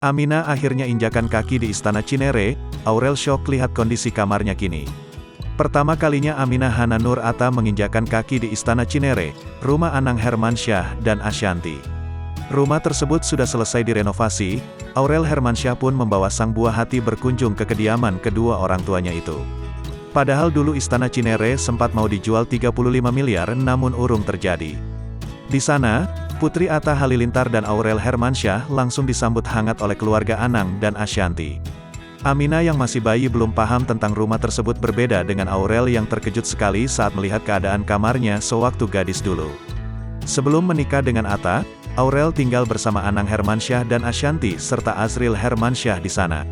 Amina akhirnya injakan kaki di Istana Cinere. Aurel syok lihat kondisi kamarnya kini. Pertama kalinya Aminah Hana Nur Atta menginjakan kaki di Istana Cinere, rumah Anang Hermansyah dan Ashanty. Rumah tersebut sudah selesai direnovasi. Aurel Hermansyah pun membawa sang buah hati berkunjung ke kediaman kedua orang tuanya itu. Padahal dulu Istana Cinere sempat mau dijual 35 miliar namun urung terjadi. Di sana, Putri Atta Halilintar dan Aurel Hermansyah langsung disambut hangat oleh keluarga Anang dan Ashanty. Amina yang masih bayi belum paham tentang rumah tersebut, berbeda dengan Aurel yang terkejut sekali saat melihat keadaan kamarnya sewaktu gadis dulu. Sebelum menikah dengan Atta, Aurel tinggal bersama Anang Hermansyah dan Ashanty serta Azril Hermansyah di sana.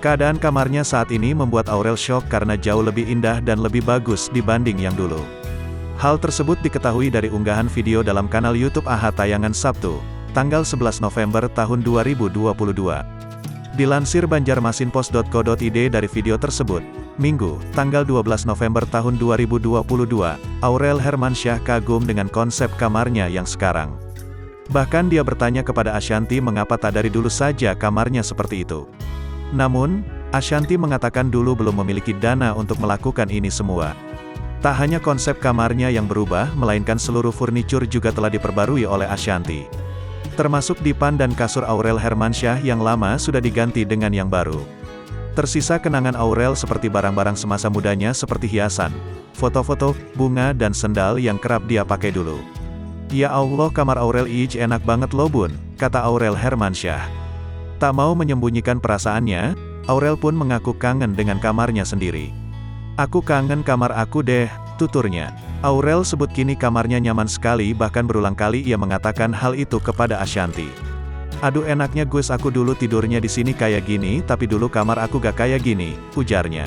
Keadaan kamarnya saat ini membuat Aurel syok karena jauh lebih indah dan lebih bagus dibanding yang dulu. Hal tersebut diketahui dari unggahan video dalam kanal YouTube AHA tayangan Sabtu, tanggal 11 November tahun 2022. Dilansir banjarmasinpost.co.id dari video tersebut, Minggu, tanggal 12 November tahun 2022, Aurel Hermansyah kagum dengan konsep kamarnya yang sekarang. Bahkan dia bertanya kepada Ashanty mengapa tak dari dulu saja kamarnya seperti itu. Namun, Ashanty mengatakan dulu belum memiliki dana untuk melakukan ini semua. Tak hanya konsep kamarnya yang berubah, melainkan seluruh furnitur juga telah diperbarui oleh Ashanty. Termasuk dipan dan kasur Aurel Hermansyah yang lama sudah diganti dengan yang baru. Tersisa kenangan Aurel seperti barang-barang semasa mudanya seperti hiasan, foto-foto, bunga dan sendal yang kerap dia pakai dulu. Ya Allah, kamar Aurel enak banget loh bun, kata Aurel Hermansyah. Tak mau menyembunyikan perasaannya, Aurel pun mengaku kangen dengan kamarnya sendiri. Aku kangen kamar aku deh, tuturnya. Aurel sebut kini kamarnya nyaman sekali, bahkan berulang kali ia mengatakan hal itu kepada Ashanty. Aduh enaknya gus, aku dulu tidurnya di sini kayak gini, tapi dulu kamar aku gak kayak gini, ujarnya.